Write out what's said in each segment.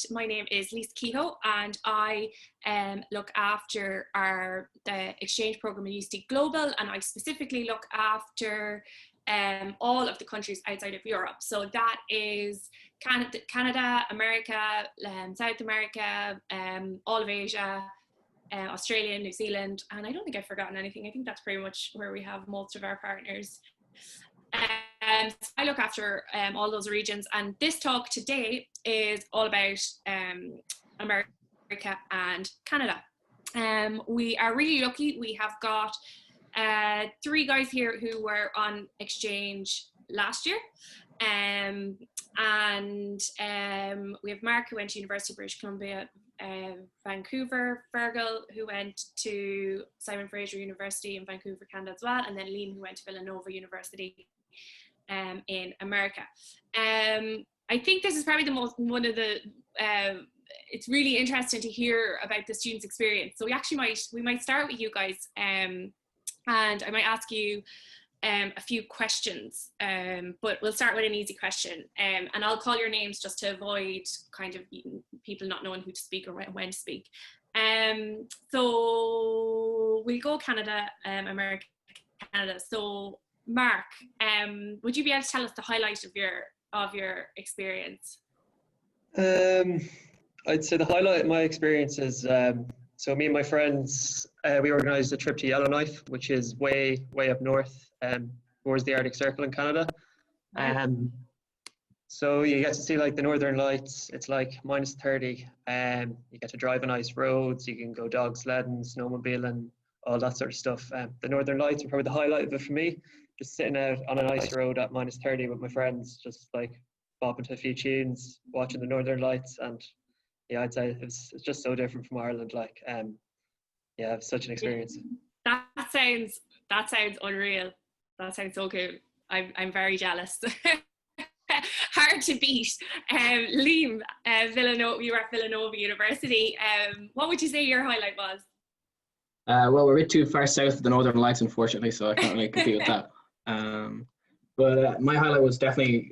My name is Lisa Kehoe, and I look after the exchange program in UCD Global, and I specifically look after all of the countries outside of Europe. So that is Canada, America, South America, all of Asia, Australia, New Zealand, and I don't think I've forgotten anything. I think that's pretty much where we have most of our partners. So I look after all those regions, and this talk today is all about America and Canada. We are really lucky. We have got 3 guys here who were on exchange last year, and we have Mark, who went to University of British Columbia, Vancouver, Fergal, who went to Simon Fraser University in Vancouver, Canada as well, and then Liam, who went to Villanova University in America. I think this is probably it's really interesting to hear about the students' experience. So we might start with you guys, and I might ask you a few questions, but we'll start with an easy question, and I'll call your names just to avoid kind of people not knowing who to speak or when to speak. So we'll go Canada, America, Canada. So Mark, would you be able to tell us the highlight of your experience? I'd say the highlight of my experience is so me and my friends, we organised a trip to Yellowknife, which is way up north, towards the Arctic Circle in Canada. So you get to see like the Northern Lights. It's like -30. You get to drive on ice roads. You can go dog sledding, snowmobiling, all that sort of stuff. The Northern Lights are probably the highlight of it for me. Just sitting out on an ice road at -30 with my friends, just like bopping to a few tunes, watching the Northern Lights, and yeah, I'd say it's just so different from Ireland. Like, yeah, it's such an experience. That sounds unreal. That sounds so cool. I'm very jealous. Hard to beat. Liam, Villanova, you were at Villanova University. What would you say your highlight was? Well, we're a bit too far south of the Northern Lights, unfortunately, so I can't really compete with that. But my highlight was definitely,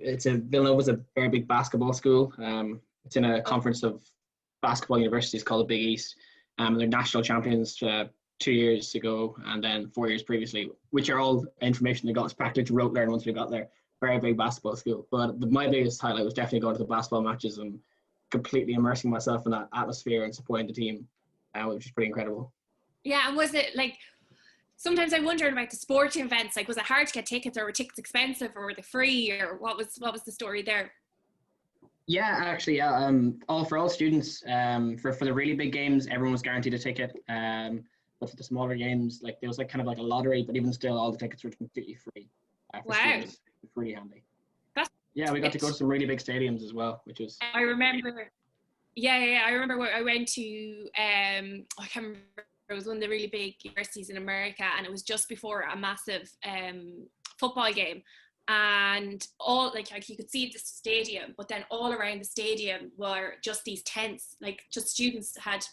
Villanova's a very big basketball school. It's in a conference of basketball universities called the Big East. They're national champions 2 years ago, and then 4 years previously, which are all information they got us practically rote learn once we got there. Very big basketball school. But my biggest highlight was definitely going to the basketball matches and completely immersing myself in that atmosphere and supporting the team, which is pretty incredible. Yeah, and was it like, sometimes I wondered about the sporting events, like was it hard to get tickets, or were tickets expensive, or were they free, or what was the story there? Yeah, actually, yeah. For all students, for the really big games, everyone was guaranteed a ticket. But for the smaller games, like there was like kind of like a lottery, but even still, all the tickets were completely free. For students. It's really handy. Yeah, we got to go to some really big stadiums as well, which was. I remember. Yeah. I remember I went to. I can't remember. It was one of the really big universities in America, and it was just before a massive football game, and all like you could see the stadium, but then all around the stadium were just these tents, like just students had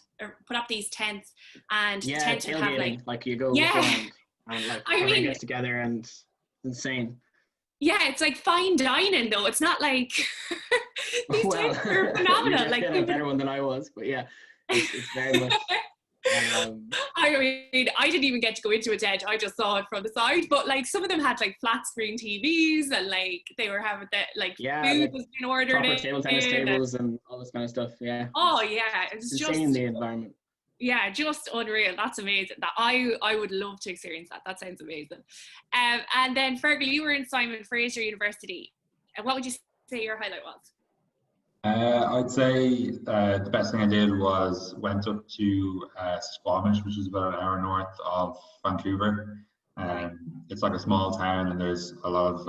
put up these tents, and yeah, the tents would have like you go around and like everyone gets together, and it's insane. Yeah, it's like fine dining though. It's not like these tents are phenomenal. You're like a better one than I was, but yeah, it's very much. I mean, I didn't even get to go into a tent. I just saw it from the side. But like some of them had like flat screen TVs, and like they were having that food was being ordered proper table tennis tables and all this kind of stuff. Yeah. Oh yeah, it's insane just in the environment. Yeah, just unreal. That's amazing. That I would love to experience that. That sounds amazing. And then Fergal, you were in Simon Fraser University. What would you say your highlight was? I'd say the best thing I did was went up to Squamish, which is about an hour north of Vancouver. It's like a small town, and there's a lot of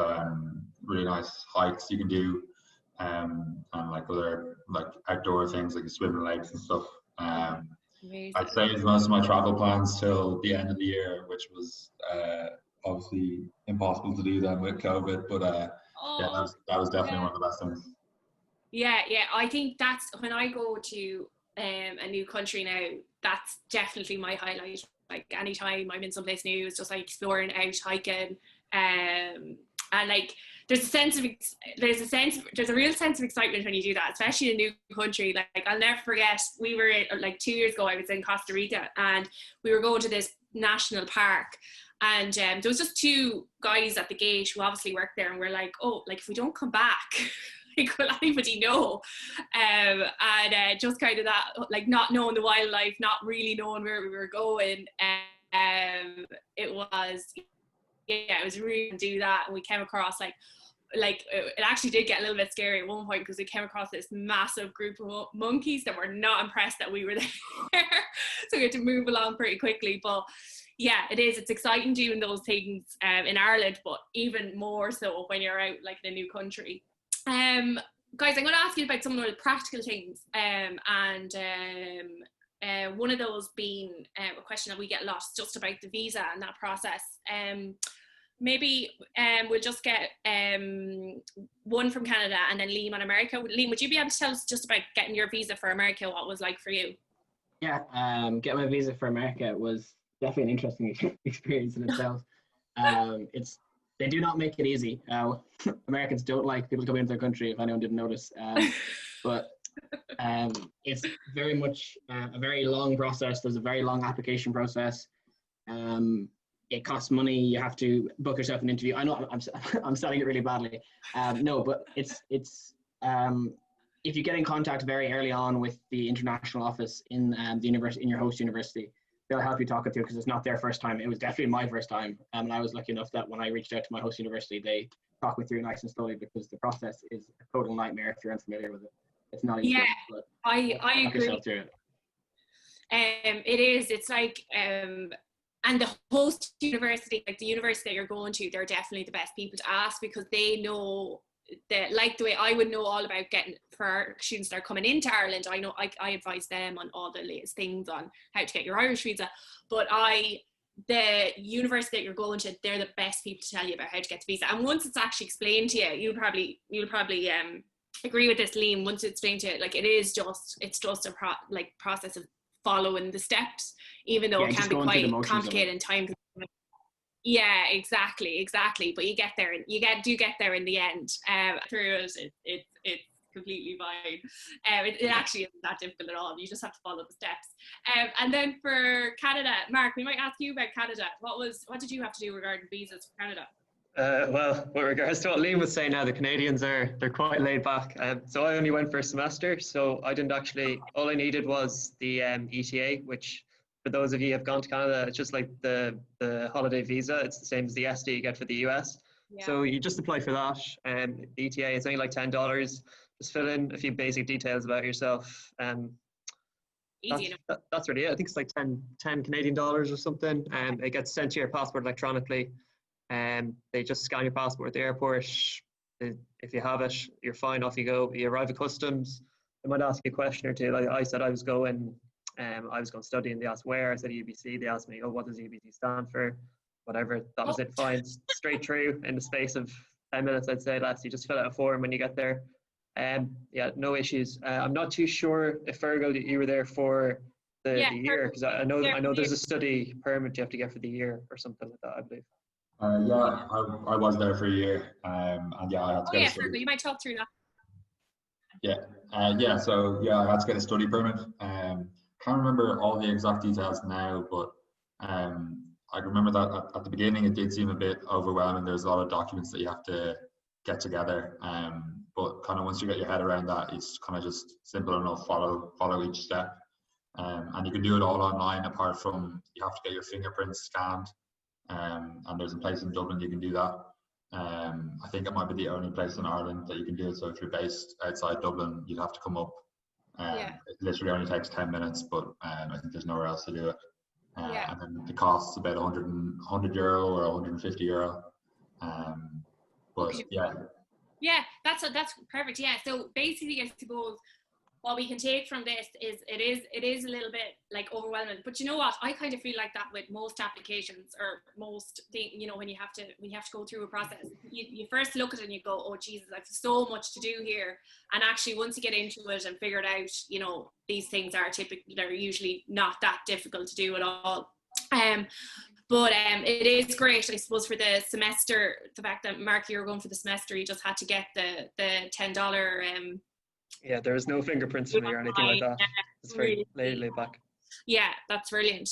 really nice hikes you can do, and like other like outdoor things like swimming lakes and stuff. I'd saved most of my travel plans till the end of the year, which was obviously impossible to do then with COVID. But yeah, that was definitely one of the best things. Yeah, I think that's when I go to a new country now, that's definitely my highlight. Like anytime I'm in someplace new, it's just like exploring out, hiking. And like, there's a real sense of excitement when you do that, especially in a new country. Like I'll never forget, we were like 2 years ago, I was in Costa Rica, and we were going to this national park, and there was just 2 guys at the gate who obviously worked there, and we're like, oh, like if we don't come back, like, will anybody know? And just kind of that, like not knowing the wildlife, not really knowing where we were going. It was really do that, and we came across like it actually did get a little bit scary at one point, because we came across this massive group of monkeys that were not impressed that we were there. So we had to move along pretty quickly. But yeah, it's exciting doing those things in Ireland, but even more so when you're out like in a new country. Guys, I'm going to ask you about some of the practical things, one of those being a question that we get lost, just about the visa and that process. Maybe we'll just get one from Canada and then Liam on America. Liam, would you be able to tell us just about getting your visa for America, what it was like for you? Yeah, getting my visa for America was definitely an interesting experience in itself. They do not make it easy. Americans don't like people coming into their country, if anyone didn't notice. But it's very much a very long process. There's a very long application process. It costs money. You have to book yourself an interview. I know I'm selling it really badly. No, but it's if you get in contact very early on with the international office in the university, in your host university, they'll help you talk it through, because it's not their first time. It was definitely my first time, and I was lucky enough that when I reached out to my host university, they talked me through nice and slowly, because the process is a total nightmare if you're unfamiliar with it. It's not easy. Yeah, but I agree. It is. It's like and the host university, like the university that you're going to, they're definitely the best people to ask, because they know that, like the way I would know all about getting, for our students that are coming into Ireland, I know I advise them on all the latest things on how to get your Irish visa, but the university that you're going to, they're the best people to tell you about how to get the visa. And once it's actually explained to you, you'll probably agree with this, Liam. Once it's explained to you, like it's just a process of following the steps, even though it can be quite complicated and time. Yeah, exactly. But you get there, and do get there in the end. Through it's completely fine. It actually isn't that difficult at all. You just have to follow the steps. And then for Canada, Mark, we might ask you about Canada. What did you have to do regarding visas for Canada? Well, with regards to what Liam was saying now, the Canadians they're quite laid back. So I only went for a semester, so I didn't actually, all I needed was the ETA, which for those of you who have gone to Canada, it's just like the holiday visa. It's the same as the SD you get for the US. Yeah. So you just apply for that, and the ETA, it's only like $10. Just fill in a few basic details about yourself. Easy enough. That's really it. I think it's like 10 Canadian dollars or something, and it gets sent to your passport electronically. They just scan your passport at the airport. If you have it, you're fine. Off you go. You arrive at customs. They might ask you a question or two. Like I said, I was going to study, and they asked where. I said UBC. They asked me, oh, what does UBC stand for? Whatever. That was it. Fine. Straight through in the space of 10 minutes, I'd say. That's, you just fill out a form when you get there. Yeah, no issues. I'm not too sure if Fergal, you were there for the year, because I know there's a study permit you have to get for the year or something like that, I believe. Yeah, I was there for a year, and yeah, I had to get a study. You might talk through that. Yeah, so yeah, I had to get a study permit. Can't remember all the exact details now, but I remember that at the beginning it did seem a bit overwhelming. There's a lot of documents that you have to get together, but kind of once you get your head around that, it's kind of just simple enough. Follow each step, and you can do it all online. Apart from you have to get your fingerprints scanned. And there's a place in Dublin you can do that. I think it might be the only place in Ireland that you can do it. So if you're based outside Dublin, you'd have to come up. It literally only takes 10 minutes, but I think there's nowhere else to do it. And then the cost's about €100 or €150. But yeah, that's perfect. Yeah, so basically, I suppose what we can take from this is it is a little bit like overwhelming, but you know what, I kind of feel like that with most applications, or most things, you know, when you have to go through a process, you first look at it and you go, oh Jesus, I've so much to do here. And actually once you get into it and figure it out, you know, these things are usually not that difficult to do at all. But it is great, I suppose, for the semester. The fact that, Mark, you were going for the semester, you just had to get the $10. Yeah, there is no fingerprints for me or anything like that. Yeah, It's very really. laid back. Yeah, that's brilliant.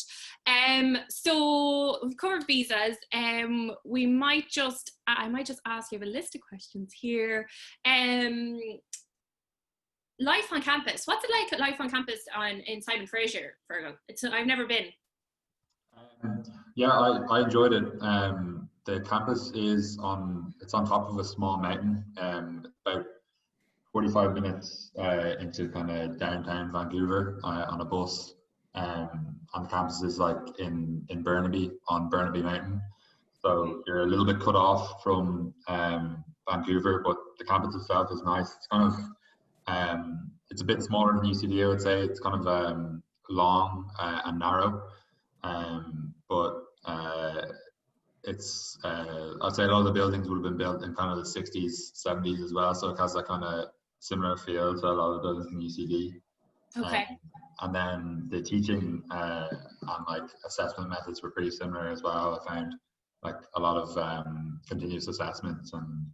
So we've covered visas. I might just ask you a list of questions here. Life on campus. What's it like life on campus in Simon Fraser, Virgo? I've never been. Yeah, I enjoyed it. The campus is on top of a small mountain, about 45 minutes into kind of downtown Vancouver on a bus. And the campus is like in Burnaby, on Burnaby Mountain. So you're a little bit cut off from Vancouver, but the campus itself is nice. It's kind of it's a bit smaller than UCD, I would say. It's kind of long and narrow, but it's I'd say a lot of the buildings would have been built in kind of the 60s, 70s as well. So it has that kind of similar feel to a lot of the buildings in UCD. Okay. And then the teaching and like assessment methods were pretty similar as well. I found like a lot of continuous assessments and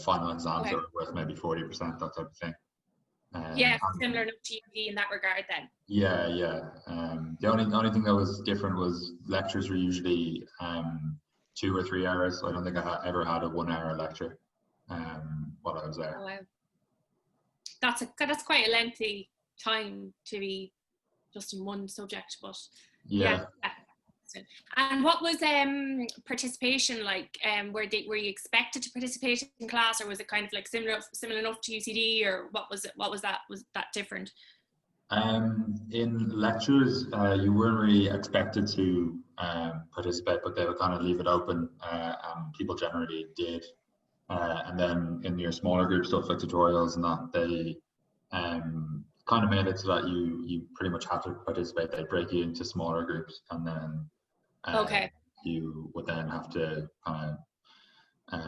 final exams that were worth maybe 40%, that type of thing. Yeah, similar enough to UCD in that regard then. Yeah. The only thing that was different was lectures were usually 2 or 3 hours. I don't think I ever had a 1 hour lecture while I was there. Oh, wow. That's quite a lengthy time to be just in one subject, but yeah. And what was participation like? Were you expected to participate in class, or was it kind of like similar enough to UCD, or what was it? Was that different? In lectures, you weren't really expected to participate, but they would kind of leave it open, and people generally did. And then in your smaller group stuff like tutorials and that, they kind of made it so that you pretty much have to participate. They break you into smaller groups, and then you would then have to kind of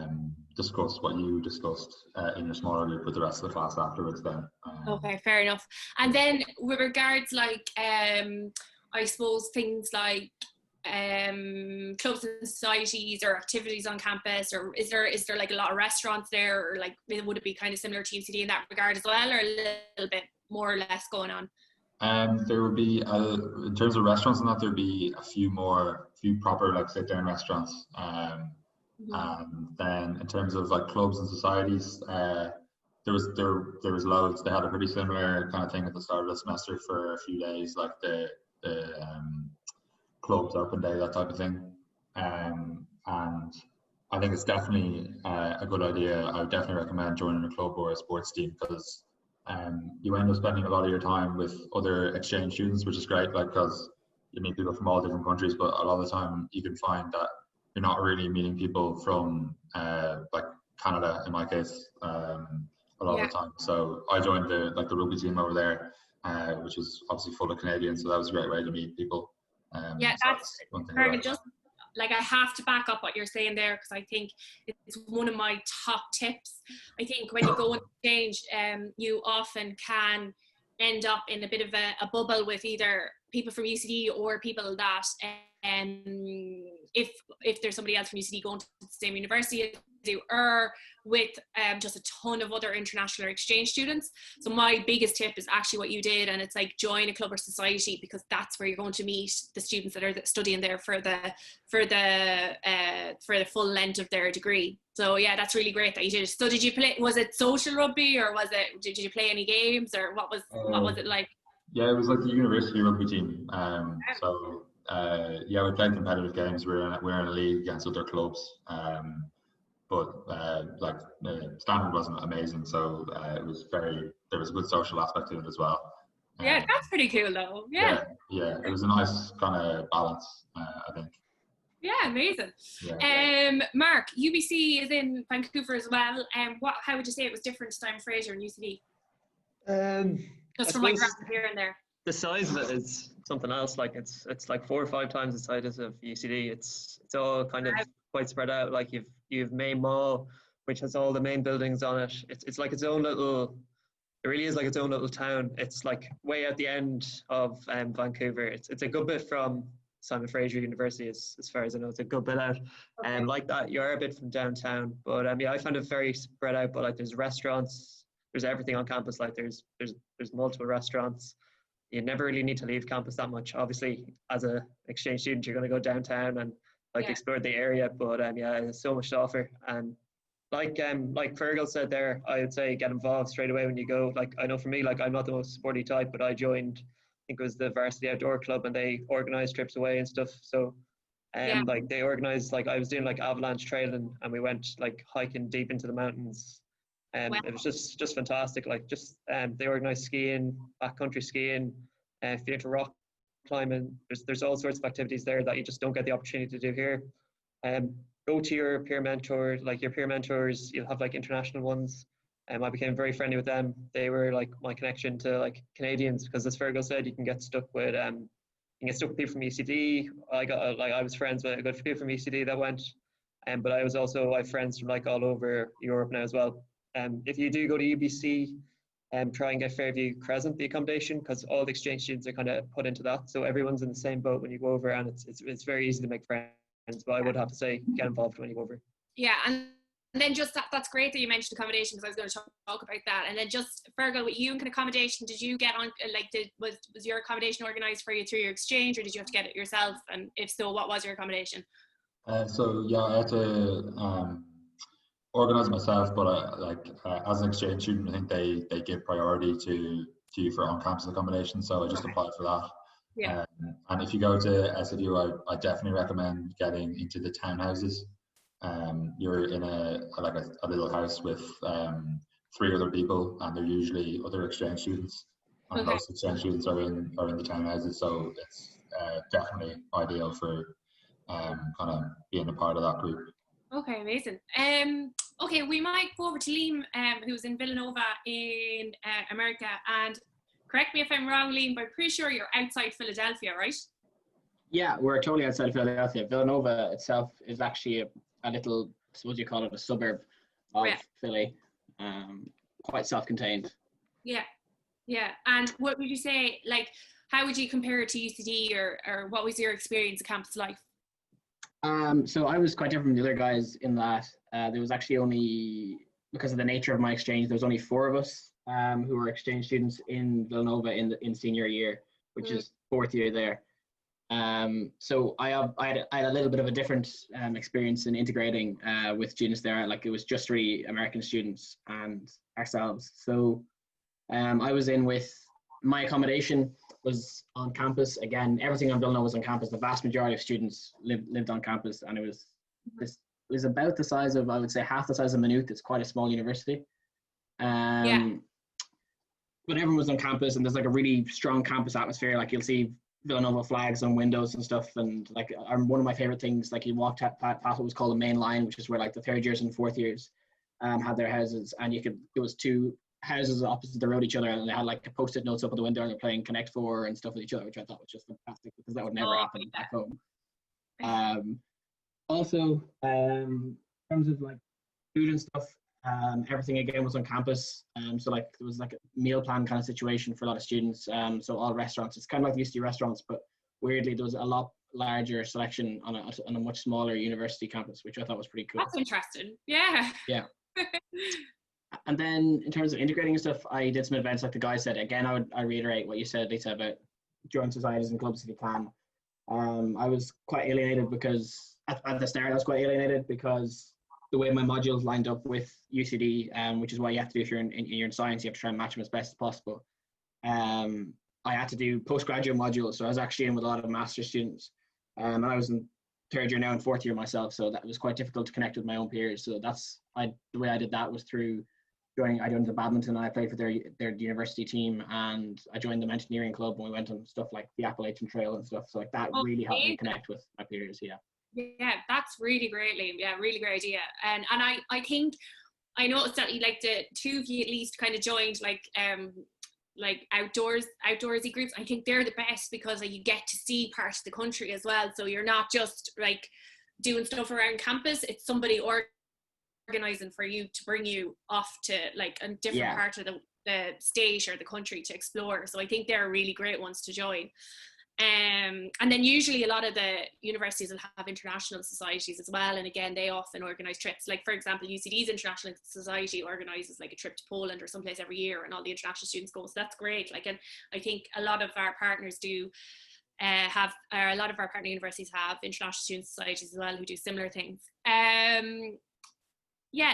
discuss what you discussed in your smaller group with the rest of the class afterwards then. Okay, fair enough. And then with regards like I suppose things like clubs and societies or activities on campus, or is there like a lot of restaurants there, or like would it be kind of similar to UCD in that regard as well, or a little bit more or less going on? There would be in terms of restaurants and that, there'd be a few proper like sit down restaurants, and then in terms of like clubs and societies, there was loads. They had a pretty similar kind of thing at the start of the semester for a few days, like the clubs open day, that type of thing. And I think it's definitely a good idea. I would definitely recommend joining a club or a sports team, because you end up spending a lot of your time with other exchange students, which is great, like, because you meet people from all different countries, but a lot of the time you can find that you're not really meeting people from like Canada in my case, a lot of the time. So I joined the rugby team over there, which was obviously full of Canadians, so that was a great way to meet people. Yeah, that's perfect. Just like, I have to back up what you're saying there, because I think it's one of my top tips. I think when you go on exchange, you often can end up in a bit of a bubble with either people from UCD or people that if there's somebody else from UCD going to the same university as you, or with just a ton of other international exchange students. So my biggest tip is actually what you did, and it's like join a club or society, because that's where you're going to meet the students that are studying there for the full length of their degree. So yeah, that's really great that you did it. So did you play? Was it social rugby, or did you play any games, or what was it like? Yeah, it was like the university rugby team. So we played competitive games. We're in a league against other clubs. But the standard wasn't amazing, so there was a good social aspect to it as well. Yeah, that's pretty cool though. Yeah, it was a nice kind of balance, I think. Yeah, amazing. Mark, UBC is in Vancouver as well. How would you say it was different to Simon Fraser and UCD? Just from what you're here and there. The size of it is something else. Like it's like 4 or 5 times the size of UCD. It's all kind of quite spread out. Like you've Main Mall, which has all the main buildings on it. It's like its own little. It really is like its own little town. It's like way at the end of Vancouver. It's a good bit from Simon Fraser University, as far as I know. It's a good bit out. And like that, you are a bit from downtown. But yeah, I found it very spread out. But like, there's restaurants, there's everything on campus. Like there's multiple restaurants. You never really need to leave campus that much. Obviously, as an exchange student, you're going to go downtown and like explore the area. But yeah, there's so much to offer. And like Fergal said there, I would say get involved straight away when you go. Like, I know for me, like, I'm not the most sporty type, but I joined, I think it was the Varsity Outdoor Club, and they organized trips away and stuff. So like they organized, like, I was doing like avalanche trailing, and we went like hiking deep into the mountains. It was just fantastic. Like, just they organized skiing, backcountry skiing, if you're into rock climbing, there's all sorts of activities there that you just don't get the opportunity to do here. Go to your peer mentor, like your peer mentors, you'll have like international ones. I became very friendly with them. They were like my connection to like Canadians, because as Fergal said, you can get stuck with people from UCD. I was friends with a good few people from UCD that went, but I have friends from like all over Europe now as well. If you do go to UBC, try and get Fairview Crescent, the accommodation, because all the exchange students are kind of put into that, so everyone's in the same boat when you go over, and it's very easy to make friends. But I would have to say, get involved when you go over. Yeah, and then just that's great that you mentioned accommodation, because I was going to talk about that. And then just Fergal, with you and accommodation, did you get on, like, was your accommodation organised for you through your exchange, or did you have to get it yourself? And if so, what was your accommodation? So yeah, I had to organise myself, but as an exchange student, I think they give priority to you for on-campus accommodation, so I just applied for that. Yeah. And if you go to SFU, I definitely recommend getting into the townhouses. You're in a little house with 3 other people, and they're usually other exchange students. And most exchange students are in the townhouses, so it's definitely ideal for kind of being a part of that group. Okay, amazing. Okay, we might go over to Liam, who's in Villanova in America, and correct me if I'm wrong, Liam, but I'm pretty sure you're outside Philadelphia, right? Yeah, we're totally outside of Philadelphia. Villanova itself is actually a little, suppose you call it a suburb of Philly, quite self-contained. Yeah. And what would you say, like, how would you compare it to UCD, or what was your experience of campus life? So I was quite different from the other guys in that there was actually only, because of the nature of my exchange, there was only 4 of us who were exchange students in Villanova in senior year, which is 4th year there. So I had a little bit of a different experience in integrating with students there. Like, it was just 3 American students and ourselves. So I was in with, my accommodation was on campus. Again, everything on Villanova was on campus. The vast majority of students lived on campus, and it was about the size of, I would say, half the size of Maynooth. It's quite a small university. But everyone was on campus, and there's like a really strong campus atmosphere. Like, you'll see Villanova flags on windows and stuff, and like, one of my favorite things, like, you walked past what was called the main line, which is where like the 3rd years and 4th years had their houses, and there was 2 houses opposite the road each other, and they had like post-it notes up on the window, and they're playing Connect 4 and stuff with each other, which I thought was just fantastic, because that would never happen back home. Also, in terms of like food and stuff, everything again was on campus. So like, there was like a meal plan kind of situation for a lot of students. So all restaurants, it's kind of like UCD restaurants, but weirdly there was a lot larger selection on a much smaller university campus, which I thought was pretty cool. That's interesting. Yeah. And then in terms of integrating and stuff, I did some events, like the guy said. Again, I reiterate what you said, Lisa, about join societies and clubs if you can. I was quite alienated because at the start I was quite alienated because the way my modules lined up with UCD, which is what you have to do if you're in science. You have to try and match them as best as possible. I had to do postgraduate modules, so I was actually in with a lot of master's students, and I was in 3rd year now and 4th year myself, so that was quite difficult to connect with my own peers. So the way I did that was through I joined the badminton, and I played for their university team, and I joined the mountaineering club, and we went on stuff like the Appalachian Trail and stuff. So like, that really helped me connect with my peers. Yeah, that's really great, Liam. Yeah, really great idea. And I think I noticed that the 2 of you at least kind of joined like outdoorsy groups. I think they're the best, because you get to see parts of the country as well. So you're not just like doing stuff around campus. It's somebody organising for you to bring you off to like a different part of the state or the country to explore. So I think they're really great ones to join. And then usually a lot of the universities will have international societies as well, and again they often organise trips. Like for example, UCD's International Society organises like a trip to Poland or someplace every year, and all the international students go, so that's great. Like, and I think a lot of our partners do a lot of our partner universities have international student societies as well who do similar things. Yeah,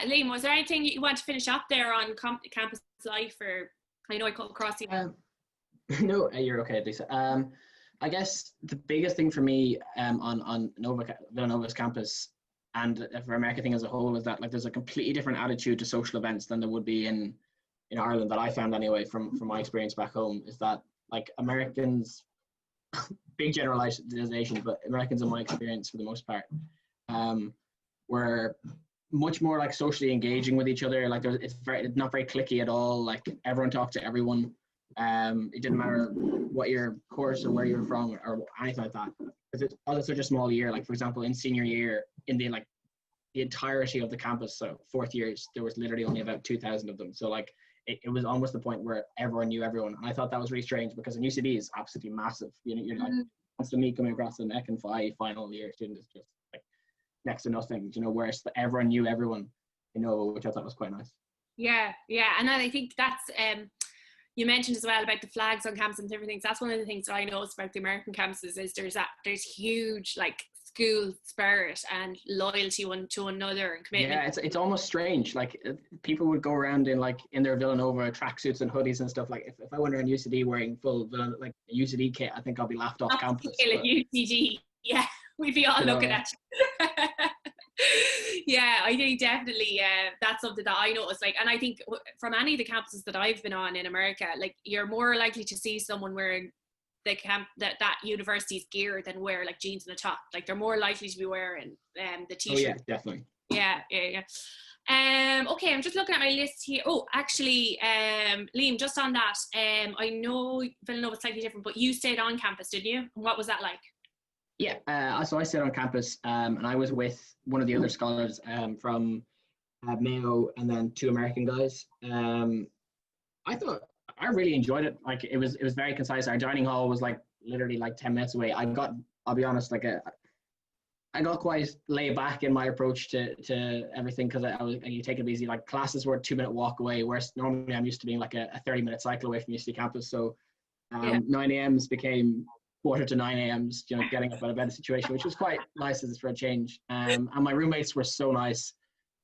Liam, was there anything you want to finish up there on campus life, or I know I cut across you? No, you're okay, Lisa. I guess the biggest thing for me on Villanova's campus and for America thing as a whole is that like there's a completely different attitude to social events than there would be in Ireland, that I found anyway from my experience back home. Is that like Americans, big generalization, but Americans in my experience for the most part were much more like socially engaging with each other. Like it's not very cliquey at all. Like everyone talked to everyone. It didn't matter what your course or where you're from or anything like that. Because it's such a small year. Like for example, in senior year, in the entirety of the campus, so fourth years, there was literally only about 2,000 of them. So like it was almost the point where everyone knew everyone. And I thought that was really strange because in UCD is absolutely massive. You're like once to me coming across the neck and final year student is just like next to nothing. Whereas everyone knew everyone. Which I thought was quite nice. Yeah, and I think that's you mentioned as well about the flags on campus and different things. That's one of the things that I noticed about the American campuses is there's huge like school spirit and loyalty one to another and commitment. Yeah, it's almost strange. Like people would go around in their Villanova tracksuits and hoodies and stuff. Like if I went around UCD wearing full like a UCD kit, I think I'll be laughed off campus. UCD, yeah, we'd be all looking at you. Yeah, I think definitely that's something that I noticed. Like, and I think from any of the campuses that I've been on in America, like you're more likely to see someone wearing that university's gear than wear like jeans and a top. Like they're more likely to be wearing the t-shirt. Oh yeah, definitely. Yeah. Okay, I'm just looking at my list here. Oh, actually, Liam, just on that, I know Villanova's slightly different, but you stayed on campus, didn't you? What was that like? Yeah, so I stayed on campus and I was with one of the other scholars from Mayo and then two American guys. I really enjoyed it. Like it was very concise. Our dining hall was like literally like 10 minutes away. I'll be honest, I got quite laid back in my approach to everything because you take it easy. Like classes were a 2-minute walk away, whereas normally I'm used to being like a 30-minute cycle away from UCD campus. So 9 a.m.s became quarter to 9 a.m.s, getting up out of bed situation, which was quite nice as for a change. And my roommates were so nice.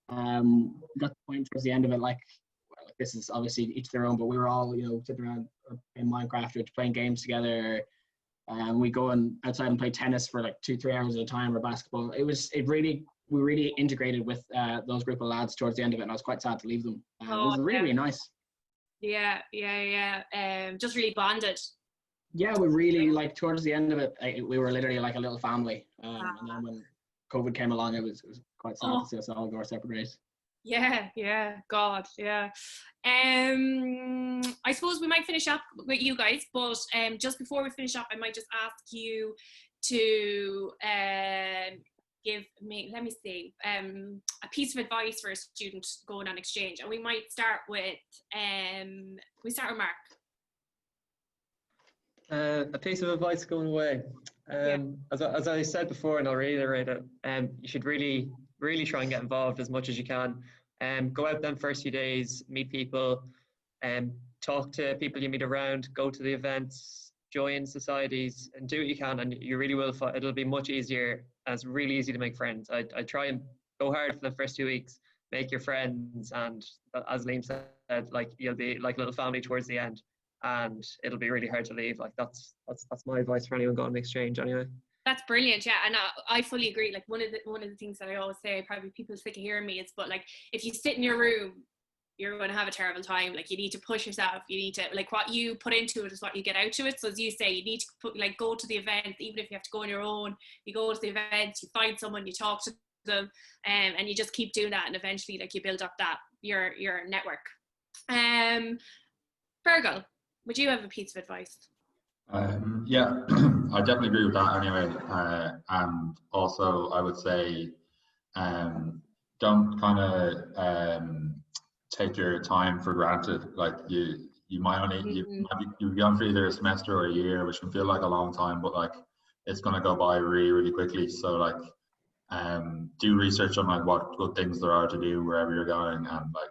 Got the point towards the end of it, like this is obviously each their own, but we were all, sitting around playing Minecraft or playing games together. We go outside and play tennis for like 2-3 hours at a time or basketball. We really integrated with those group of lads towards the end of it, and I was quite sad to leave them. It was really, really nice. Yeah. Just really bonded. Yeah, we really like towards the end of it. We were literally like a little family. And then when COVID came along, it was quite sad to see us all go our separate ways. Yeah, God, yeah. I suppose we might finish up with you guys, but just before we finish up, I might just ask you to give me, let me see, a piece of advice for a student going on exchange, and we might start with Mark. A piece of advice going away. As I said before, and I'll reiterate it, you should really try and get involved as much as you can. Go out them first few days, meet people, talk to people you meet around, go to the events, join societies, and do what you can, and you really will find it'll be much easier. And it's really easy to make friends. I try and go hard for the first 2 weeks, make your friends, and as Liam said, like you'll be like a little family towards the end. And it'll be really hard to leave. Like that's my advice for anyone going on exchange anyway. That's brilliant, yeah, and I fully agree. Like one of the things that I always say, probably people are sick of hearing me, is but like if you sit in your room, you're going to have a terrible time. Like you need to push yourself. You need to, like, what you put into it is what you get out to it. So as you say, you need to go to the event, even if you have to go on your own. You go to the event, you find someone, you talk to them, and you just keep doing that, and eventually like you build up that your network. Fergal, would you have a piece of advice? Yeah, I definitely agree with that anyway. And also I would say don't kind of take your time for granted. Like you you might only you'll be on for either a semester or a year, which can feel like a long time, but like it's gonna go by really, really quickly. So like do research on like what good things there are to do wherever you're going, and like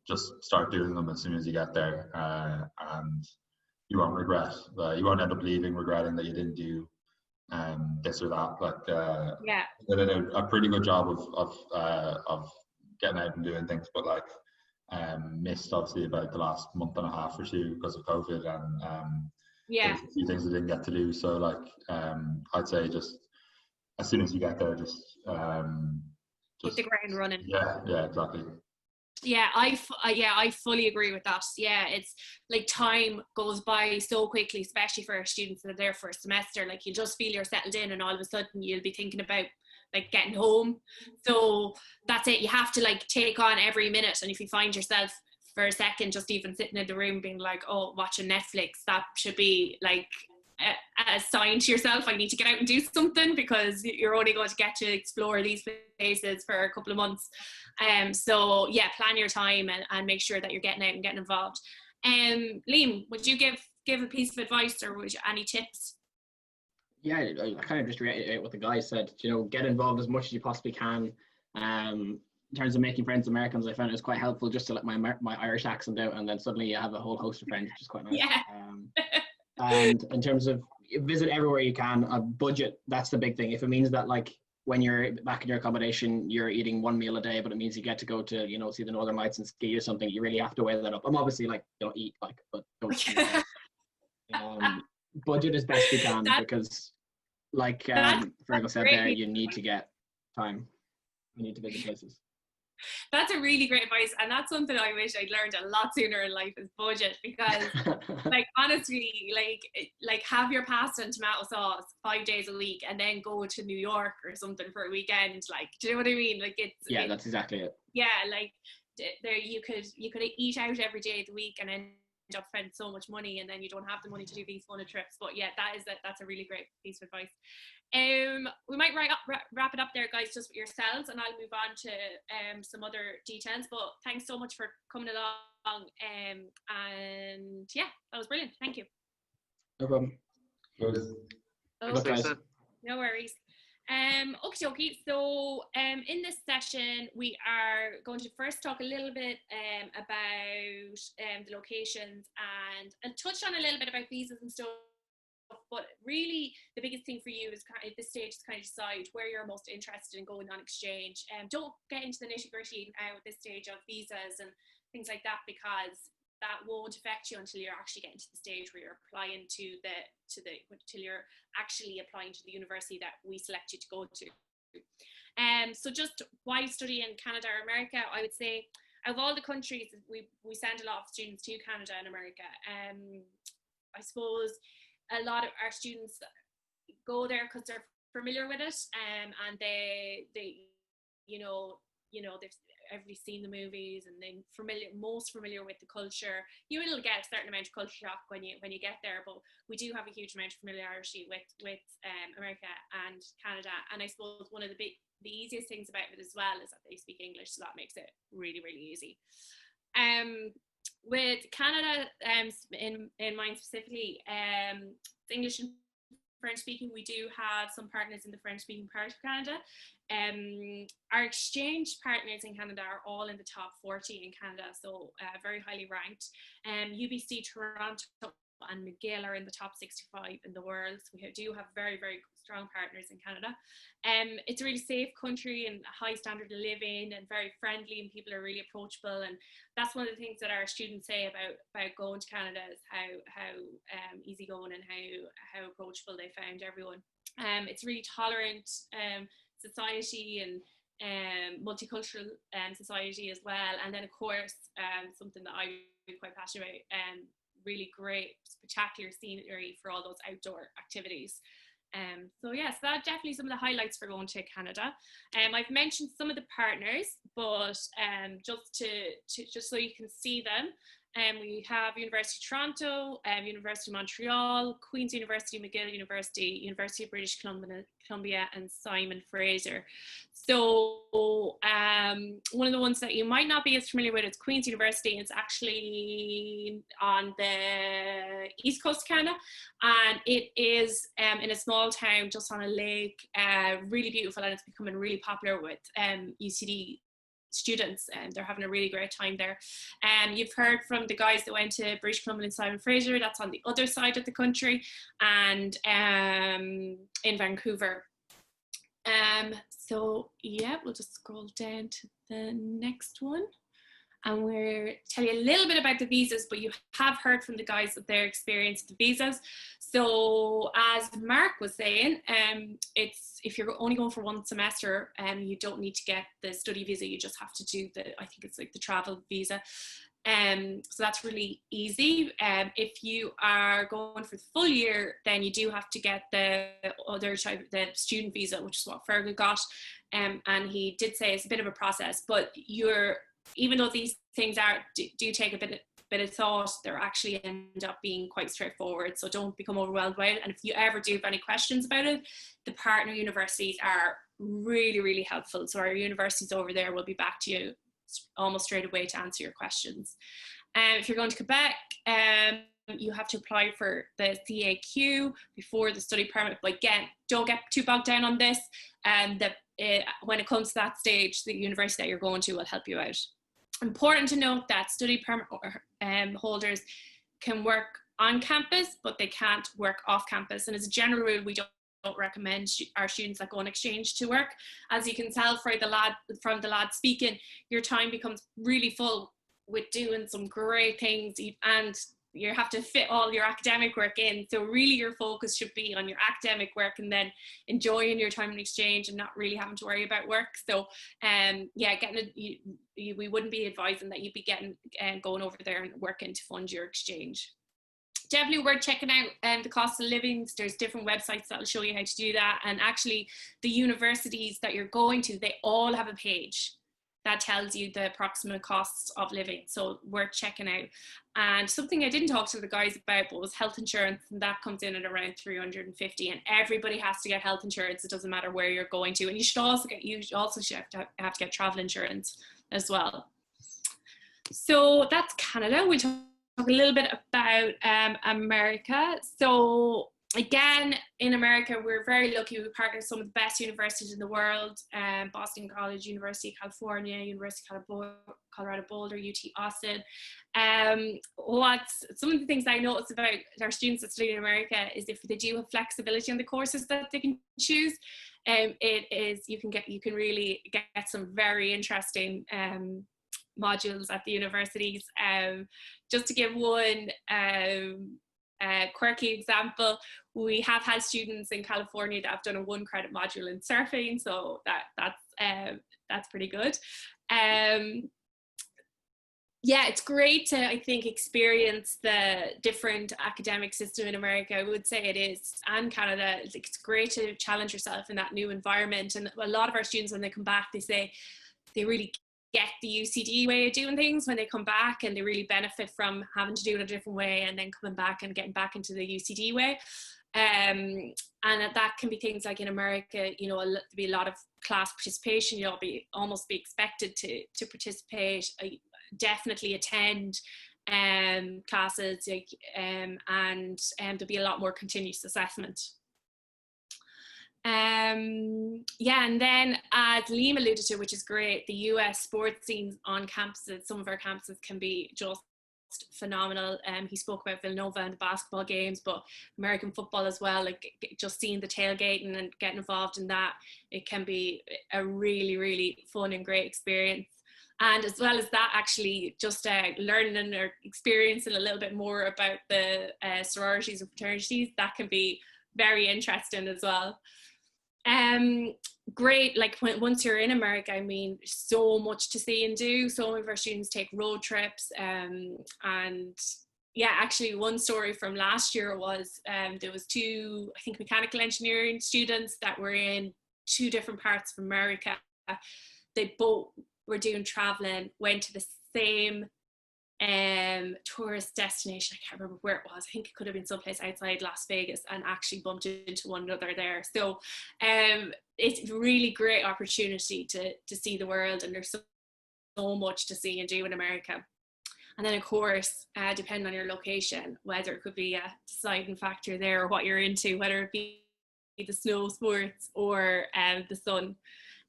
just start doing them as soon as you get there, and you won't regret. You won't end up leaving regretting that you didn't do this or that. Like they did a pretty good job of getting out and doing things, but like missed obviously about the last month and a half or two because of COVID, and there's a few things I didn't get to do. So like I'd say just as soon as you get there, just hit the ground running. Yeah, exactly. Yeah, I fully agree with that. Yeah, it's like time goes by so quickly, especially for students that are there for a semester. Like you just feel you're settled in, and all of a sudden you'll be thinking about like getting home. So that's it. You have to like take on every minute. And if you find yourself for a second just even sitting in the room being like, oh, watching Netflix, that should be like a sign to yourself, I need to get out and do something, because you're only going to get to explore these places for a couple of months. So yeah, plan your time and make sure that you're getting out and getting involved. Liam, would you give a piece of advice, or would you any tips? Yeah, I kind of just reiterate what the guy said. You know, get involved as much as you possibly can. In terms of making friends with Americans, I found it was quite helpful just to let my Irish accent out, and then suddenly you have a whole host of friends, which is quite nice. Yeah. And in terms of visit everywhere you can, a budget, that's the big thing. If it means that like when you're back in your accommodation, you're eating one meal a day, but it means you get to go to, you know, see the Northern Lights and ski or something, you really have to weigh that up. I'm obviously like, don't eat, like, but don't budget as best you can, because like Fergal said there, you need to get time. You need to visit places. That's a really great advice, and that's something I wish I'd learned a lot sooner in life, is budget. Because like honestly, like have your pasta and tomato sauce 5 days a week and then go to New York or something for a weekend. Like, do you know what I mean? Like that's exactly it. Yeah, like there you could eat out every day of the week and end up spending so much money, and then you don't have the money to do these fun trips. But yeah, that's a really great piece of advice. We might wrap it up there, guys, just with yourselves, and I'll move on to some other details. But thanks so much for coming along, and yeah, that was brilliant. Thank you. No problem. Okay. No worries. Okie dokie. So in this session, we are going to first talk a little bit about the locations and touch on a little bit about visas and stuff. But really, the biggest thing for you is at this stage is kind of decide where you're most interested in going on exchange. Don't get into the nitty-gritty now at this stage of visas and things like that, because that won't affect you until you're actually getting to the stage where you're applying till you're actually applying to the university that we select you to go to. So just why study in Canada or America? I would say of all the countries, we send a lot of students to Canada and America. I suppose a lot of our students go there because they're familiar with it, and they everybody's seen the movies and they're most familiar with the culture. You will get a certain amount of culture shock when you get there, but we do have a huge amount of familiarity with America and Canada. And I suppose one of the easiest things about it as well is that they speak English, so that makes it really, really easy. With Canada, in mind specifically, English and French speaking, we do have some partners in the French speaking part of Canada. Our exchange partners in Canada are all in the top 40 in Canada, so very highly ranked. UBC, Toronto and McGill are in the top 65 in the world. So we do have very, very strong partners in Canada. It's a really safe country and a high standard of living and very friendly, and people are really approachable. And that's one of the things that our students say about going to Canada is how easygoing and how approachable they found everyone. It's really tolerant society and multicultural society as well. And then of course, something that I'm quite passionate about, really great spectacular scenery for all those outdoor activities. So yes, that's definitely some of the highlights for going to Canada. I've mentioned some of the partners, but just so you can see them, We have University of Toronto, University of Montreal, Queen's University, McGill University, University of British Columbia, and Simon Fraser. So one of the ones that you might not be as familiar with is Queen's University. It's actually on the east coast of Canada, and it is in a small town just on a lake, really beautiful, and it's becoming really popular with UCD students, and they're having a really great time there. You've heard from the guys that went to British Columbia and Simon Fraser. That's on the other side of the country, and in Vancouver. So yeah, we'll just scroll down to the next one, and we'll tell you a little bit about the visas, but you have heard from the guys of their experience with the visas. So as Mark was saying, it's, if you're only going for one semester, you don't need to get the study visa, you just have to do the, I think it's like the travel visa. So that's really easy. If you are going for the full year, then you do have to get the other type, the student visa, which is what Fergal got. And he did say it's a bit of a process, but even though these things do take a bit of thought, they're actually end up being quite straightforward. So don't become overwhelmed by it. And if you ever do have any questions about it, the partner universities are really, really helpful. So our universities over there will be back to you almost straight away to answer your questions. If you're going to Quebec, you have to apply for the CAQ before the study permit. But again, don't get too bogged down on this. When it comes to that stage, the university that you're going to will help you out. Important to note that study permit holders can work on campus, but they can't work off campus. And as a general rule, we don't recommend our students that go on exchange to work. As you can tell from the lad speaking, your time becomes really full with doing some great things, and you have to fit all your academic work in. So really your focus should be on your academic work and then enjoying your time in exchange and not really having to worry about work. So yeah, we wouldn't be advising that you'd be going over there and working to fund your exchange. Definitely worth checking out the cost of living. There's different websites that will show you how to do that. And actually the universities that you're going to, they all have a page that tells you the approximate costs of living. So worth checking out. And something I didn't talk to the guys about, but was health insurance, and that comes in at around $350. And everybody has to get health insurance. It doesn't matter where you're going to. And you should also have to get travel insurance as well. So that's Canada. We talk a little bit about America. So again, in America, we're very lucky. We partner with some of the best universities in the world: Boston College, University of California, University of Colorado Boulder, UT Austin. Some of the things I notice about our students that study in America is if they do have flexibility on the courses that they can choose, you can really get some very interesting modules at the universities. Just to give one quirky example, we have had students in California that have done a 1-credit module in surfing, so that's pretty good. Yeah, it's great to, I think, experience the different academic system in America. I would say it is, and Canada. It's great to challenge yourself in that new environment. And a lot of our students, when they come back, they say they really get the UCD way of doing things when they come back, and they really benefit from having to do it a different way and then coming back and getting back into the UCD way. And that can be things like in America, there'll be a lot of class participation. You'll almost be expected to participate, definitely attend classes, and there'll be a lot more continuous assessment. Yeah, and then as Liam alluded to, which is great, the US sports scenes on campuses, some of our campuses can be just phenomenal. He spoke about Villanova and the basketball games, but American football as well, like just seeing the tailgating and getting involved in that, it can be a really, really fun and great experience. And as well as that, actually just learning or experiencing a little bit more about the sororities and fraternities, that can be very interesting as well. Great, like once you're in America, I mean, so much to see and do. Some of our students take road trips, and yeah, actually one story from last year was there was 2, I think, mechanical engineering students that were in 2 different parts of America. They both were doing traveling, went to the same tourist destination. I can't remember where it was. I think it could have been someplace outside Las Vegas, and actually bumped into one another there. So it's a really great opportunity to see the world, and there's so much to see and do in America. And then of course, depending on your location, weather could be a deciding factor there, or what you're into, whether it be the snow sports or the sun.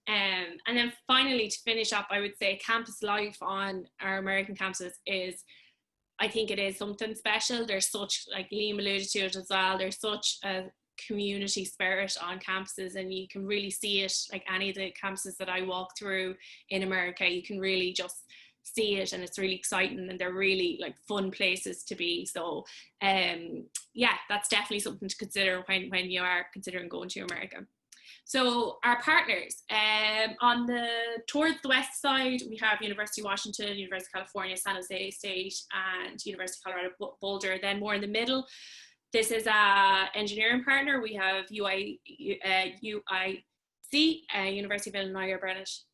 And then finally, to finish up, I would say campus life on our American campuses I think it is something special. There's such, like Liam alluded to it as well, there's such a community spirit on campuses, and you can really see it, like any of the campuses that I walk through in America, you can really just see it, and it's really exciting, and they're really like fun places to be. So yeah, that's definitely something to consider when you are considering going to America. So our partners, towards the west side, we have University of Washington, University of California, San Jose State, and University of Colorado Boulder. Then more in the middle, this is a engineering partner. We have UIC, University of Illinois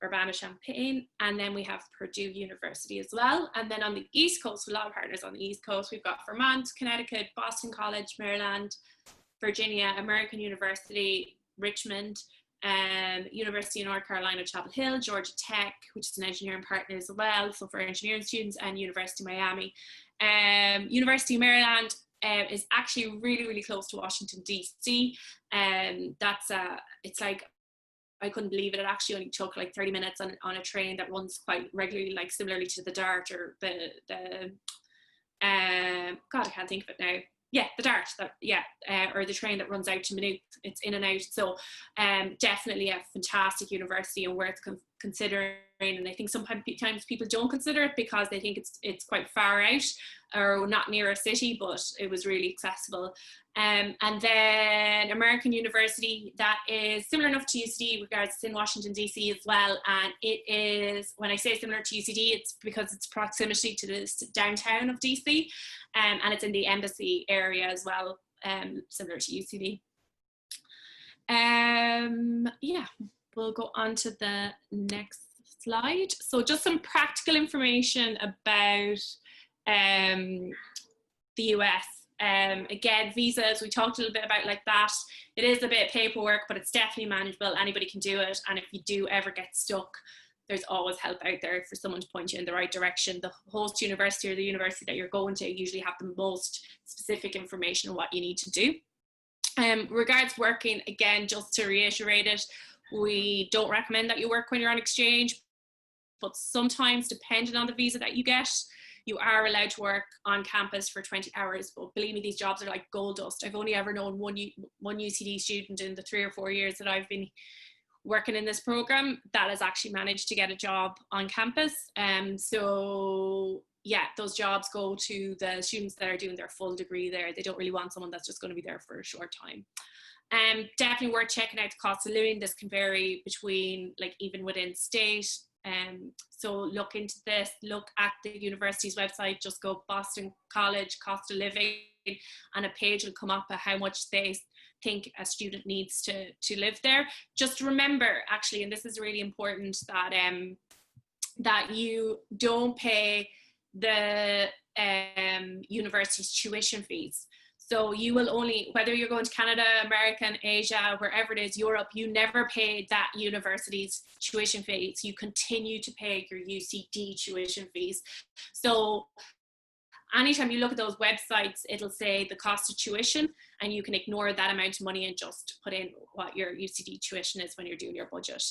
Urbana-Champaign, and then we have Purdue University as well. And then on the East Coast, a lot of partners on the East Coast, we've got Vermont, Connecticut, Boston College, Maryland, Virginia, American University, Richmond, University of North Carolina, Chapel Hill, Georgia Tech, which is an engineering partner as well, so for engineering students, and University of Miami. University of Maryland is actually really, really close to Washington, DC. It's like, I couldn't believe it. It actually only took like 30 minutes on a train that runs quite regularly, like similarly to the DART, or God, I can't think of it now. Yeah, the DART, or the train that runs out to Maynooth. It's in and out. So definitely a fantastic university and worth considering. And I think sometimes people don't consider it because they think it's quite far out or not near a city, but it was really accessible. And then American University, that is similar enough to UCD, regards it's in Washington, DC as well. And it is, when I say similar to UCD, it's because it's proximity to the downtown of DC, and it's in the embassy area as well, similar to UCD. Yeah, we'll go on to the next slide. So just some practical information about the US. Again, visas, we talked a little bit about like that. It is a bit of paperwork, but it's definitely manageable. Anybody can do it. And if you do ever get stuck, there's always help out there for someone to point you in the right direction. The host university or the university that you're going to usually have the most specific information on what you need to do. Regards working, again, just to reiterate it, we don't recommend that you work when you're on exchange, but sometimes, depending on the visa that you get, you are allowed to work on campus for 20 hours. But believe me, these jobs are like gold dust. I've only ever known one UCD student in the 3 or 4 years that I've been working in this program that has actually managed to get a job on campus. So yeah, those jobs go to the students that are doing their full degree there. They don't really want someone that's just going to be there for a short time. Definitely worth checking out the cost of living. This can vary between, like, even within state. So look into this, look at the university's website, just go Boston College cost of living, and a page will come up of how much they think a student needs to live there. Just remember, actually, and this is really important, that that you don't pay the university's tuition fees. So you will only, whether you're going to Canada, America, Asia, wherever it is, Europe, you never pay that university's tuition fees. You continue to pay your UCD tuition fees. So anytime you look at those websites, it'll say the cost of tuition, and you can ignore that amount of money and just put in what your UCD tuition is when you're doing your budget.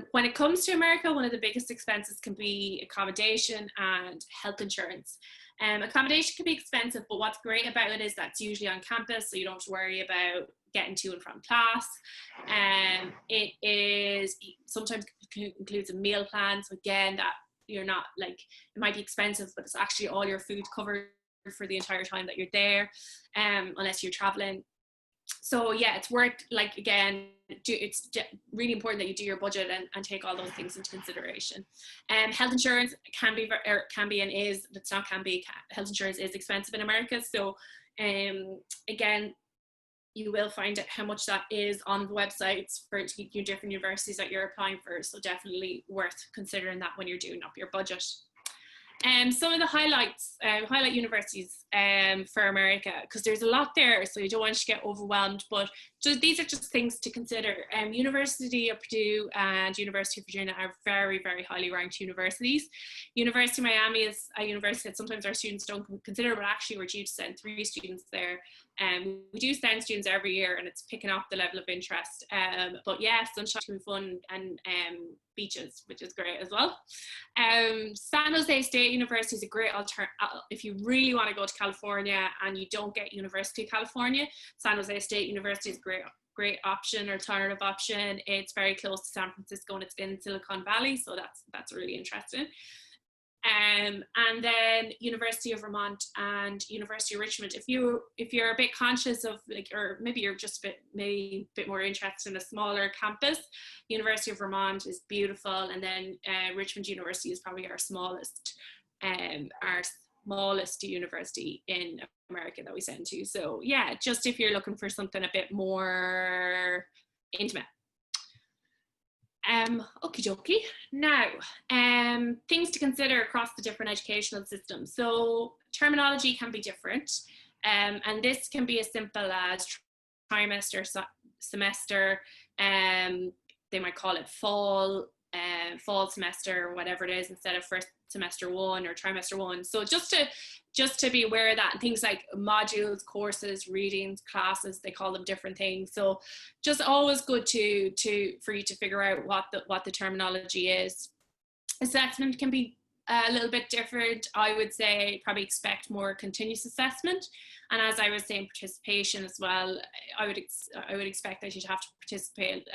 When it comes to America, one of the biggest expenses can be accommodation and health insurance. Accommodation can be expensive, but what's great about it is that's usually on campus, so you don't have to worry about getting to and from class. It is sometimes includes a meal plan, so again, that you're not, like, it might be expensive, but it's actually all your food covered for the entire time that you're there, unless you're traveling. So yeah, it's worth, like, again, it's really important that you do your budget and take all those things into consideration. Health insurance can be and is, it's not can be, health insurance is expensive in America. So again, you will find out how much that is on the websites for your different universities that you're applying for. So definitely worth considering that when you're doing up your budget. Some of the highlight universities for America, because there's a lot there, so you don't want to get overwhelmed, but these are just things to consider. University of Purdue and University of Virginia are very, very highly ranked universities. University of Miami is a university that sometimes our students don't consider, but actually we're due to send 3 students there. We do send students every year, and it's picking up the level of interest. But yeah, sunshine can be fun, and beaches, which is great as well. San Jose State University is a great alternative if you really want to go to California and you don't get University of California. San Jose State University is a great option, alternative option. It's very close to San Francisco and it's in Silicon Valley, so that's really interesting. And then University of Vermont and University of Richmond. If you're a bit conscious of, like, or maybe you're just a bit more interested in a smaller campus, University of Vermont is beautiful, and then Richmond University is probably our smallest university in America that we send to. So yeah, just if you're looking for something a bit more intimate. Okie dokie. Now, things to consider across the different educational systems. So terminology can be different, and this can be as simple as trimester, semester, they might call it fall semester, or whatever it is, instead of first semester 1 or trimester 1. So just to be aware of that, and things like modules, courses, readings, classes, they call them different things. So just always good for you to figure out what the terminology is. Assessment can be a little bit different. I would say probably expect more continuous assessment. And as I was saying, participation as well, I would expect that you'd have to participate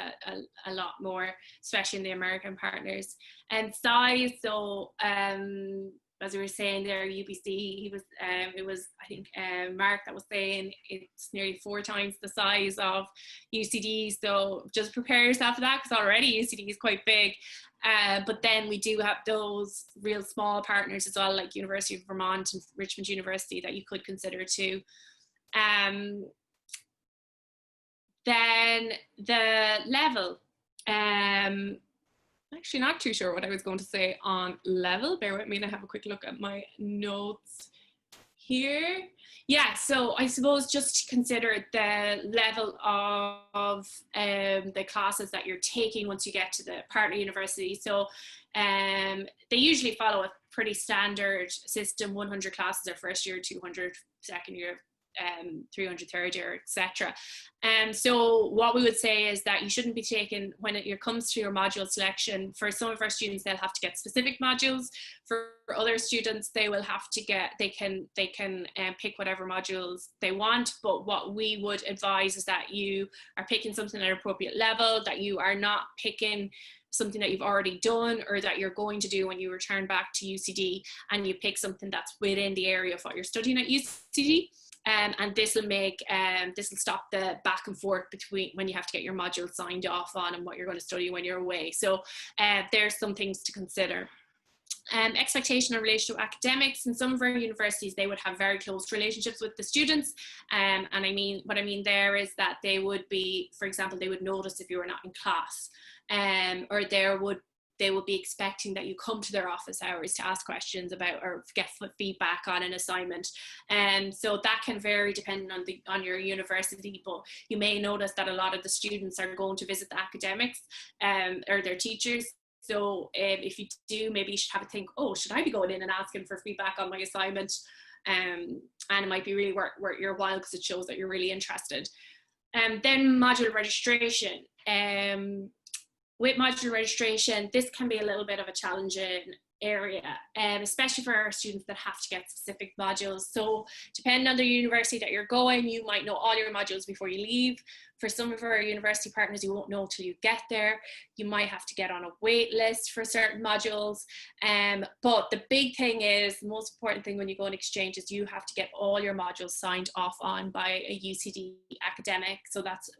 a lot more, especially in the American partners. And size, so as we were saying there, UBC, it was I think Mark that was saying it's nearly 4 times the size of UCD. So just prepare yourself for that, because already UCD is quite big. But then we do have those real small partners as well, like University of Vermont and Richmond University, that you could consider too. Then the level. Actually not too sure what I was going to say on level. Bear with me and I have a quick look at my notes here. Yeah, so I suppose just to consider the level of the classes that you're taking once you get to the partner university. So they usually follow a pretty standard system: 100 classes are first year, 200 second year, 300 third year, etc. So what we would say is that you shouldn't be taking, when it comes to your module selection, for some of our students they'll have to get specific modules. For other students they will have to get, they can pick whatever modules they want. But what we would advise is that you are picking something at an appropriate level, that you are not picking something that you've already done or that you're going to do when you return back to UCD, and you pick something that's within the area of what you're studying at UCD. And this will stop the back and forth between when you have to get your module signed off on and what you're going to study when you're away. So there's some things to consider. Expectation in relation to academics. In some of our universities, they would have very close relationships with the students. And what I mean there is that they would be, for example, they would notice if you were not in class, or they will be expecting that you come to their office hours to ask questions about or get feedback on an assignment. So that can vary depending on your university, but you may notice that a lot of the students are going to visit the academics or their teachers. So if you do, maybe you should have a think, oh, should I be going in and asking for feedback on my assignment? And it might be really worth your while, because it shows that you're really interested. Then module registration. With module registration, this can be a little bit of a challenging area, especially for our students that have to get specific modules. So depending on the university that you're going, you might know all your modules before you leave. For some of our university partners, you won't know till you get there. You might have to get on a wait list for certain modules. But the big thing is, the most important thing when you go on exchange is you have to get all your modules signed off on by a UCD academic. So that's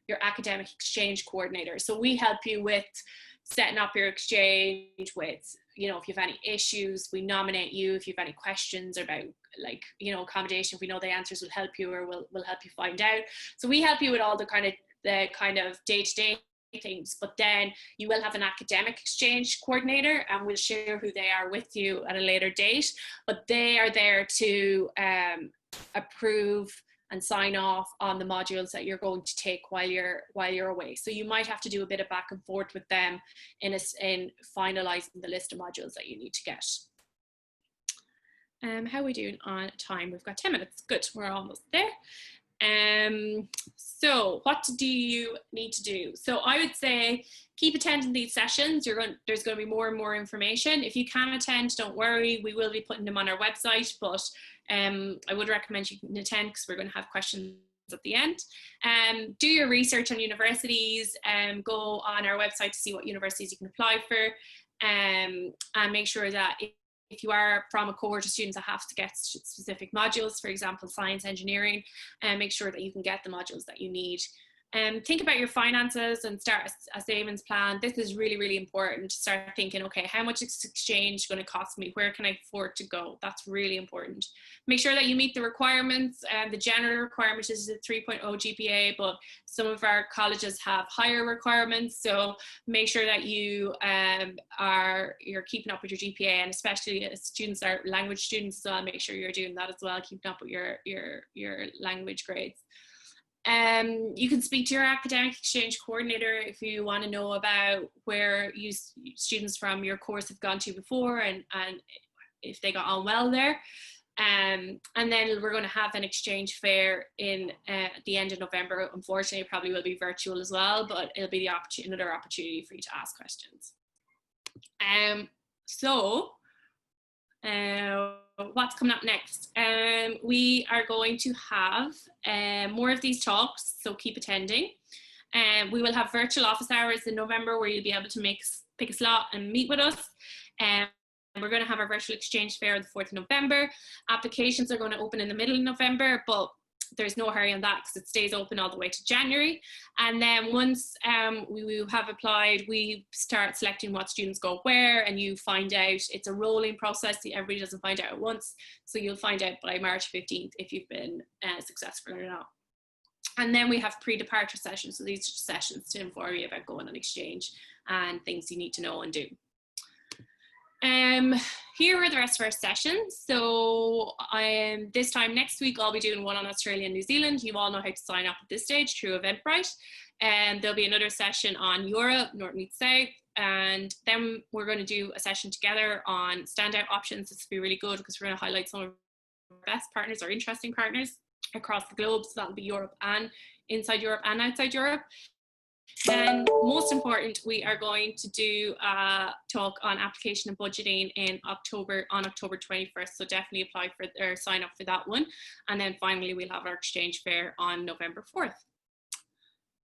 your academic exchange coordinator. So we help you with setting up your exchange with, if you have any issues, we nominate you. If you have any questions about, like, accommodation, if we know the answers, we'll help you, or we'll help you find out. So we help you with all the kind of day-to-day things, but then you will have an academic exchange coordinator, and we'll share who they are with you at a later date, but they are there to approve and sign off on the modules that you're going to take while you're away. So you might have to do a bit of back and forth with them in finalizing the list of modules that you need to get. How are we doing on time? We've got 10 minutes. Good, we're almost there. So what do you need to do? So I would say keep attending these sessions. There's going to be more and more information. If you can attend, don't worry, we will be putting them on our website, but I would recommend you can attend because we're going to have questions at the end. Do your research on universities, go on our website to see what universities you can apply for, and make sure that if you are from a cohort of students that have to get specific modules, for example, science, engineering, and make sure that you can get the modules that you need. Think about your finances and start a savings plan. This is really, really important. Start thinking, okay, how much is exchange going to cost me? Where can I afford to go? That's really important. Make sure that you meet the requirements. The general requirement is a 3.0 GPA, but some of our colleges have higher requirements. So make sure that you're keeping up with your GPA, and especially as students are language students, so I'll make sure you're doing that as well, keeping up with your language grades. You can speak to your academic exchange coordinator if you want to know about where students from your course have gone to before, and if they got on well there. And then we're going to have an exchange fair at the end of November. Unfortunately, it probably will be virtual as well, but it'll be another opportunity for you to ask questions. What's coming up next? We are going to have more of these talks, so keep attending. We will have virtual office hours in November where you'll be able to pick a slot and meet with us. We're going to have our virtual exchange fair on the 4th of November. Applications are going to open in the middle of November, but there's no hurry on that because it stays open all the way to January. And then once we have applied, we start selecting what students go where, and you find out. It's a rolling process. Everybody doesn't find out at once. So you'll find out by March 15th if you've been successful or not. And then we have pre-departure sessions. So these are sessions to inform you about going on exchange and things you need to know and do. Here are the rest of our sessions. So this time next week, I'll be doing one on Australia and New Zealand. You all know how to sign up at this stage through Eventbrite. And there'll be another session on Europe, North meets South. And then we're going to do a session together on standout options. This will be really good because we're going to highlight some of our best partners or interesting partners across the globe. So that'll be Europe and inside Europe and outside Europe. Then, most important, we are going to do a talk on application and budgeting on October 21st. So definitely apply for or sign up for that one. And then finally, we'll have our exchange fair on November 4th.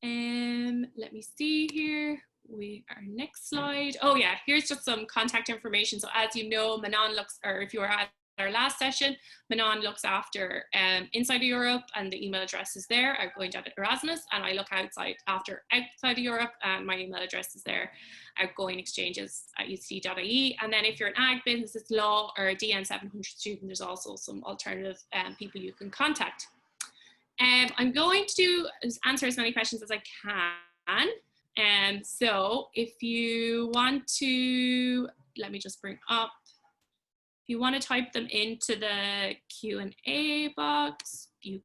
Let me see here. Our next slide. Oh yeah, here's just some contact information. So as you know, Manon if you were at our last session, Manon looks after inside of Europe, and the email address is there. I'm going down to Erasmus, and I look outside of Europe, and my email address is there. Outgoing exchanges at UCD.ie. And then if you're an ag, business, law, or a DN 700 student, there's also some alternative people you can contact. I'm going to answer as many questions as I can. So if you want to, let me just bring up. If you want to type them into the Q&A box, you